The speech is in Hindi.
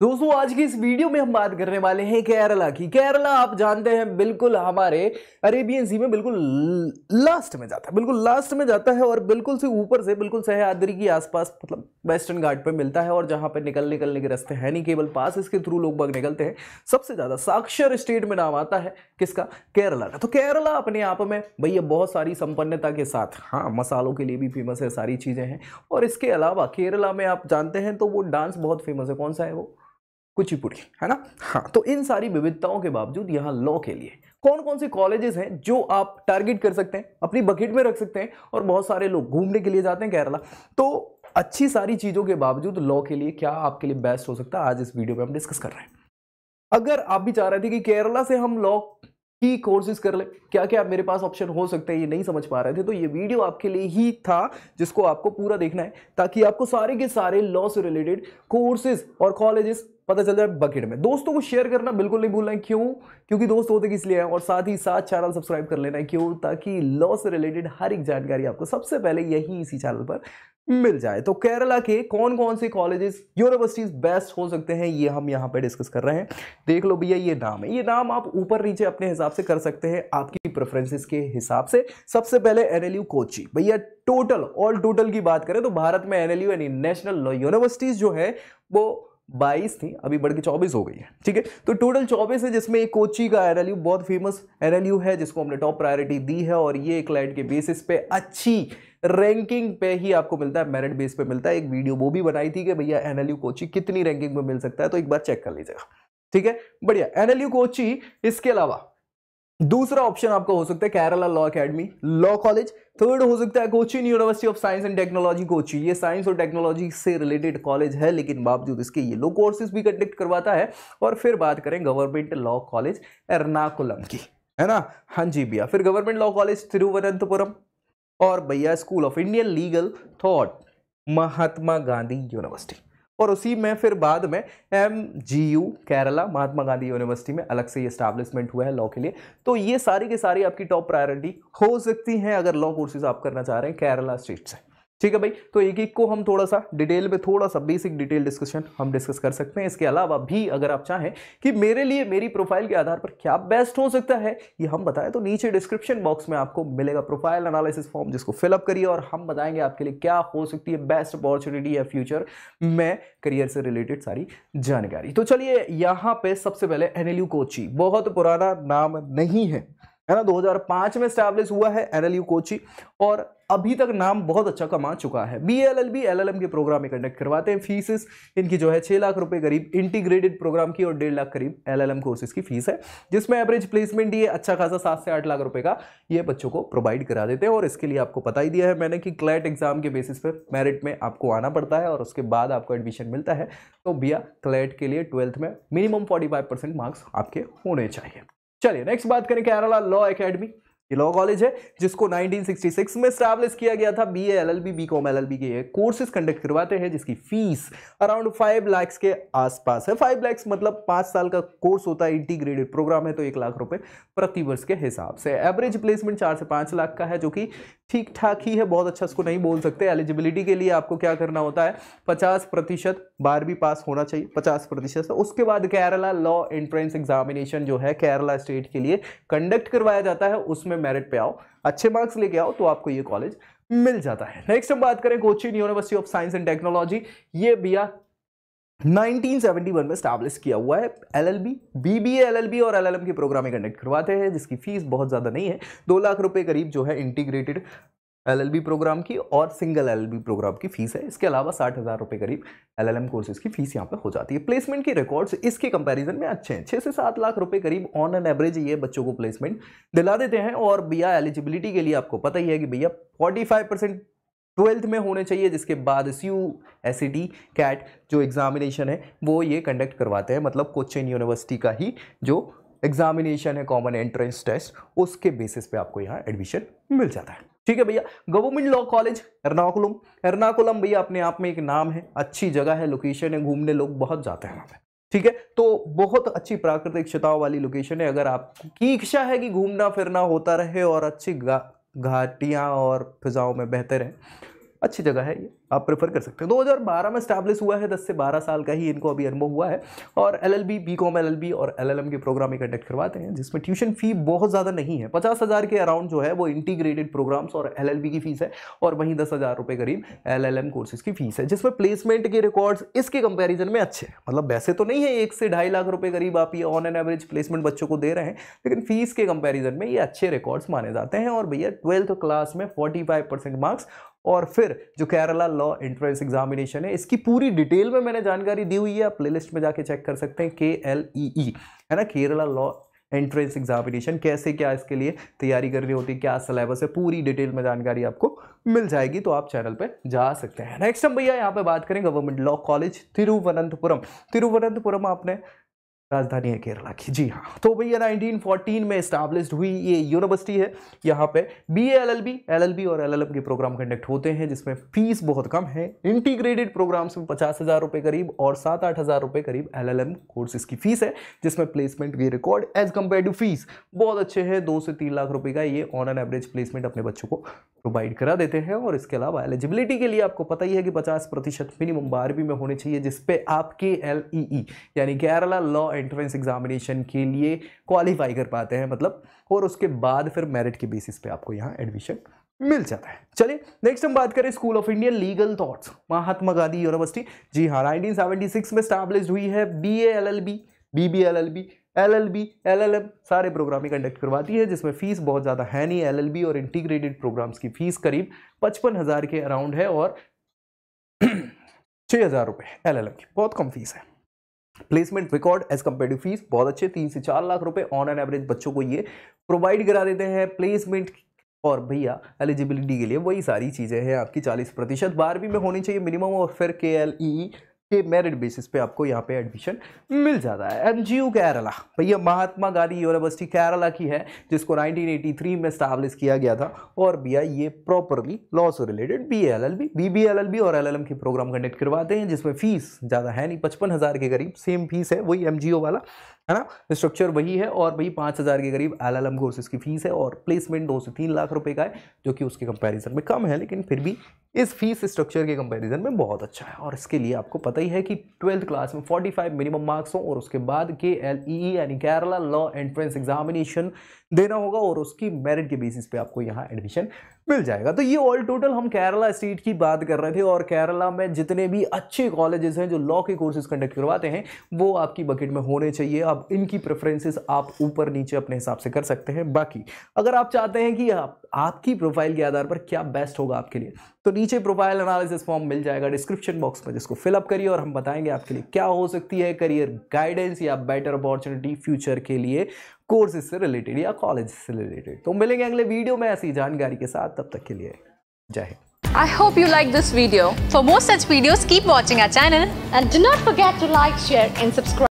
दोस्तों आज की इस वीडियो में हम बात करने वाले हैं केरला की। केरला आप जानते हैं बिल्कुल हमारे अरेबियन सी में बिल्कुल लास्ट में जाता है, बिल्कुल लास्ट में जाता है और बिल्कुल से ऊपर से बिल्कुल सह्याद्री के आसपास मतलब वेस्टर्न घाट पे मिलता है और जहां पे निकलने के रास्ते हैं नहीं, केवल पास इसके थ्रू लोग बाग निकलते हैं। सबसे ज्यादा साक्षर स्टेट में नाम आता है किसका? केरला का। तो केरला अपने आप में भैया बहुत सारी संपन्नता के साथ, हाँ, मसालों के लिए भी फेमस है, सारी चीजें हैं। और इसके अलावा केरला में आप जानते हैं तो वो डांस बहुत फेमस है। कौन सा है वो? कुचिपुड़ी, है ना। हाँ, तो इन सारी विविधताओं के बावजूद यहाँ लॉ के लिए कौन कौन से कॉलेजेस हैं जो आप टारगेट कर सकते हैं, अपनी बकेट में रख सकते हैं। और बहुत सारे लोग घूमने के लिए जाते हैं केरला, तो अच्छी सारी चीजों के बावजूद लॉ के लिए क्या आपके लिए बेस्ट हो सकता है, आज इस वीडियो में हम डिस्कस कर रहे हैं। अगर आप भी चाह रहे थे कि केरला से हम लॉ की कोर्सेज कर ले, क्या क्या मेरे पास ऑप्शन हो सकते हैं, ये नहीं समझ पा रहे थे, तो ये वीडियो आपके लिए ही था, जिसको आपको पूरा देखना है ताकि आपको सारे के सारे लॉ से रिलेटेड कोर्सेज और कॉलेजेस पता चल जाए बकेट में। दोस्तों को शेयर करना बिल्कुल नहीं भूलना है। क्यों? क्योंकि दोस्त होते किस लिए हैं, और साथ ही साथ चैनल सब्सक्राइब कर लेना है। क्यों? ताकि लॉ से रिलेटेड हर एक जानकारी आपको सबसे पहले यही इसी चैनल पर मिल जाए। तो केरला के कौन कौन से कॉलेजेस, यूनिवर्सिटीज बेस्ट हो सकते हैं, ये हम यहाँ पे डिस्कस कर रहे हैं। देख लो भैया, ये नाम है, ये नाम आप ऊपर नीचे अपने हिसाब से कर सकते हैं, आपकी प्रेफरेंसेस के हिसाब से। सबसे पहले एनएलयू कोची। भैया टोटल, ऑल टोटल की बात करें तो भारत में एनएलयू यानी नेशनल लॉ यूनिवर्सिटीज जो है वो 22 थी, अभी बढ़ के 24 हो गई है। ठीक है, तो टोटल 24 है, जिसमें एक कोची का एनएलयू बहुत फेमस एनएलयू है, जिसको हमने टॉप प्रायोरिटी दी है। और ये क्लाइंट के बेसिस पे अच्छी रैंकिंग पे ही आपको मिलता है, मेरिट बेस पे मिलता है। एक वीडियो वो भी बनाई थी कि भैया एनएलयू कोची कितनी रैंकिंग में मिल सकता है, तो एक बार चेक कर लीजिएगा। ठीक है, बढ़िया, एनएलयू कोची। इसके अलावा दूसरा ऑप्शन आपका हो सकता है Kerala law academy law college. Third हो सकता है Cochin university of science and technology Kochi. ये साइंस और टेक्नोलॉजी से रिलेटेड कॉलेज है, लेकिन बावजूद इसके ये लॉ कोर्सेज भी कंडक्ट करवाता है। और फिर बात करें गवर्नमेंट लॉ कॉलेज एर्नाकुलम की, है ना। हाँ जी भैया, फिर गवर्नमेंट लॉ कॉलेज तिरुवनंतपुरम, और भैया school of Indian legal thought Mahatma Gandhi university. और उसी में फिर बाद में MGU केरला महात्मा गांधी यूनिवर्सिटी में अलग से एस्टैब्लिशमेंट हुआ है लॉ के लिए। तो ये सारी की सारी आपकी टॉप प्रायोरिटी हो सकती हैं अगर लॉ कोर्सेज आप करना चाह रहे हैं केरला स्टेट से। ठीक है भाई, तो एक एक को हम थोड़ा सा डिटेल में, थोड़ा सा बेसिक डिटेल डिस्कशन हम डिस्कस कर सकते हैं। इसके अलावा भी अगर आप चाहें कि मेरे लिए मेरी प्रोफाइल के आधार पर क्या बेस्ट हो सकता है ये हम बताएं, तो नीचे डिस्क्रिप्शन बॉक्स में आपको मिलेगा प्रोफाइल एनालिसिस फॉर्म, जिसको फिलअप करिए और हम बताएंगे आपके लिए क्या हो सकती है बेस्ट अपॉर्चुनिटी या फ्यूचर में करियर से रिलेटेड सारी जानकारी। तो चलिए, यहाँ पे सबसे पहले एनएलयू कोची, बहुत पुराना नाम नहीं है ना, 2005 में स्टैब्लिश हुआ है एनएलयू कोची, और अभी तक नाम बहुत अच्छा कमा चुका है। BA-LLB LLM के प्रोग्राम में कंडक्ट करवाते हैं। फीसेस इनकी जो है 6 लाख रुपए करीब इंटीग्रेटेड प्रोग्राम की, और 1.5 लाख करीब LLM कोर्सेज की फीस है, जिसमें एवरेज प्लेसमेंट ये अच्छा खासा 7 से 8 लाख रुपए का ये बच्चों को प्रोवाइड करा देते हैं। और इसके लिए आपको पता ही दिया है मैंने कि क्लैट एग्जाम के बेसिस पर मेरिट में आपको आना पड़ता है और उसके बाद आपको एडमिशन मिलता है। तो भैया क्लैट के लिए 12th में मिनिमम 45% मार्क्स आपके होने चाहिए। चलिए नेक्स्ट बात करें केरला लॉ एकेडमी। ये लॉ कॉलेज है जिसको 1966 में स्टैब्लिश किया गया था। BA-LLB BCom LLB के कोर्सेज कंडक्ट करवाते हैं, जिसकी फीस अराउंड 5 लाख के आसपास है। 5 लाख मतलब 5 साल का कोर्स होता है, इंटीग्रेटेड प्रोग्राम है, तो 1 लाख रुपए प्रति वर्ष के हिसाब से। एवरेज प्लेसमेंट 4 से 5 लाख का है, जो कि ठीक ठाक ही है, बहुत अच्छा इसको नहीं बोल सकते। एलिजिबिलिटी के लिए आपको क्या करना होता है, 50% 12वीं पास होना चाहिए, 50%। उसके बाद केरला लॉ एंट्रेंस एग्जामिनेशन जो है केरला स्टेट के लिए कंडक्ट करवाया जाता है, उसमें मेरिट पे आओ, अच्छे मार्क्स लेके आओ, तो आपको ये कॉलेज मिल जाता है। नेक्स्ट हम बात करें Cochin university of science and technology. ये भैया 1971 में स्टैब्लिश किया हुआ है। LLB BBA LLB और LLM के प्रोग्राम में कंडक्ट करवाते हैं, जिसकी फीस बहुत ज्यादा नहीं है, 2 लाख रुपए करीब जो है इंटीग्रेटेड LLB प्रोग्राम की, और सिंगल LLB प्रोग्राम की फीस है। इसके अलावा 60,000 रुपए करीब LLM कोर्सेज की फीस यहाँ पे हो जाती है। प्लेसमेंट की रिकॉर्ड्स इसके कंपैरिजन में अच्छे हैं, 6 से 7 लाख रुपए करीब ऑन एन एवरेज ये बच्चों को प्लेसमेंट दिला देते हैं। और भैया एलिजिबिलिटी के लिए आपको पता ही है कि भैया 45% 12th में होने चाहिए, जिसके बाद SUSET कैट जो एग्जामिनेशन है वो ये कंडक्ट करवाते हैं, मतलब कोचिन यूनिवर्सिटी का ही जो एग्जामिनेशन है, कॉमन एंट्रेंस टेस्ट, उसके बेसिस पे आपको यहाँ एडमिशन मिल जाता है। ठीक है भैया, government law college Ernakulam. Ernakulam भैया अपने आप में एक नाम है, अच्छी जगह है, लोकेशन है, घूमने लोग बहुत जाते हैं वहाँ पे। ठीक है, तो बहुत अच्छी प्राकृतिक छटाव वाली लोकेशन है। अगर आपकी इच्छा है कि घूमना फिरना होता रहे और अच्छी घाटियां और फिजाओं में बहते रहे, अच्छी जगह है, ये आप प्रेफर कर सकते हैं। 2012 में स्टैब्लिश हुआ है, 10 से 12 साल का ही इनको अभी अनुभव हुआ है और LLB, BCom LLB और LLM के प्रोग्राम ही कंडक्ट करवाते हैं, जिसमें ट्यूशन फी बहुत ज़्यादा नहीं है। 50,000 के अराउंड जो है वो इंटीग्रेटेड प्रोग्राम्स और LLB की फीस है और वहीं 10,000 रुपये करीब LLM कोर्सेज की फीस है, जिसमें प्लेसमेंट के रिकॉर्ड्स इसके कंपैरिजन में अच्छे हैं। मतलब वैसे तो नहीं है 1 से 2.5 लाख रुपए करीब आप ये ऑन एन एवरेज प्लेसमेंट बच्चों को दे रहे हैं, लेकिन फीस के कंपैरिजन में ये अच्छे रिकॉर्ड्स माने जाते हैं। और भैया 12th क्लास में 45% मार्क्स और फिर जो केरला लॉ एंट्रेंस एग्जामिनेशन है इसकी पूरी डिटेल में मैंने जानकारी दी हुई है, आप प्लेलिस्ट में जाके चेक कर सकते हैं। KLEE है ना, केरला लॉ एंट्रेंस एग्जामिनेशन, कैसे क्या इसके लिए तैयारी करनी होती है, क्या सिलेबस है, पूरी डिटेल में जानकारी आपको मिल जाएगी, तो आप चैनल पे जा सकते हैं। नेक्स्ट हम भैया यहाँ पे बात करें government law college Thiruvananthapuram. Thiruvananthapuram आपने राजधानी है केरला की, जी हाँ। तो भैया 1914 में एस्टैब्लिश्ड हुई ये यूनिवर्सिटी है। यहाँ पे BA LLB और LLM के प्रोग्राम कंडक्ट होते हैं, जिसमें फीस बहुत कम है। इंटीग्रेटेड प्रोग्राम्स में 50,000 रुपये करीब और 7-8 हज़ार रुपये करीब LLM कोर्सेज की फीस है, जिसमें प्लेसमेंट के record as compare to fees बहुत अच्छे हैं। 2 से 3 लाख रुपये का ये ऑन एन एवरेज प्लेसमेंट अपने बच्चों को प्रोवाइड करा देते हैं। और इसके अलावा एलिजिबिलिटी के लिए आपको पता ही है कि 50% मिनिमम 12वीं में होने चाहिए, जिसपे आप KLEE यानी केरला लॉ एंट्रेंस एग्जामिनेशन के लिए क्वालिफाई कर पाते हैं, मतलब, और उसके बाद फिर मेरिट के बेसिस पे आपको यहाँ एडमिशन मिल जाता है। चलिए नेक्स्ट हम बात करें school of Indian legal thoughts, Mahatma Gandhi university. जी हाँ, 1976 में स्टैब्लिश्ड हुई है। BA LLB, BB LLB, LLB, LLM सारे प्रोग्राम ही कंडक्ट करवाती है, जिसमें फीस बहुत ज़्यादा है नहीं। LLB और इंटीग्रेटेड प्रोग्राम्स की फीस करीब 55,000 के अराउंड है और 6,000 रुपये LLM की, बहुत कम फीस है। Placement record as compare to fees बहुत अच्छे, 3 से 4 लाख रुपए ऑन एन एवरेज बच्चों को ये प्रोवाइड करा देते हैं प्लेसमेंट। और भैया एलिजिबिलिटी के लिए वही सारी चीज़ें हैं आपकी, 40% 12वीं में होनी चाहिए मिनिमम, और फिर KLEE के मेरिट बेसिस पे आपको यहाँ पे एडमिशन मिल जाता है। MGU केरला भैया महात्मा गांधी यूनिवर्सिटी केरला की है, जिसको 1983 में स्टैब्लिश किया गया था। और भैया ये प्रॉपरली लॉ से related BA LLB, BB LLB और LLM के प्रोग्राम कंडक्ट करवाते हैं, जिसमें फीस ज़्यादा है नहीं, 55,000 के करीब सेम फीस है, वही MGO वाला है ना, स्ट्रक्चर वही है। और भाई 5,000 के करीब LLM कोर्सेज की फीस है और प्लेसमेंट 2 से 3 लाख रुपए का है, जो कि उसके कंपैरिजन में कम है, लेकिन फिर भी इस फीस स्ट्रक्चर के कंपैरिजन में बहुत अच्छा है। और इसके लिए आपको पता ही है कि 12th क्लास में 45 मिनिमम मार्क्स हो और उसके बाद KLEE यानी केरला लॉ एंट्रेंस एग्जामिनेशन देना होगा और उसकी मेरिट के बेसिस पे आपको यहाँ एडमिशन मिल जाएगा। तो ये ऑल टोटल हम केरला स्टेट की बात कर रहे थे, और केरला में जितने भी अच्छे कॉलेजेस हैं जो लॉ के कोर्सेज कंडक्ट करवाते हैं वो आपकी बकेट में होने चाहिए। अब इनकी प्रेफरेंसेस आप ऊपर नीचे अपने हिसाब से कर सकते हैं। बाकी अगर आप चाहते हैं कि आपकी प्रोफाइल के आधार पर क्या बेस्ट होगा आपके लिए, तो नीचे प्रोफाइल एनालिसिस फॉर्म मिल जाएगा डिस्क्रिप्शन बॉक्स में, जिसको फिलअप करिए और हम बताएंगे आपके लिए क्या हो सकती है करियर गाइडेंस या बेटर अपॉर्चुनिटी फ्यूचर के लिए कोर्सेज से रिलेटेड या कॉलेज से रिलेटेड। तो मिलेंगे अगले वीडियो में ऐसी जानकारी के साथ, तब तक के लिए जय Hind. I hope you like this video. For more such videos, keep watching our channel and do not forget to like, share and subscribe.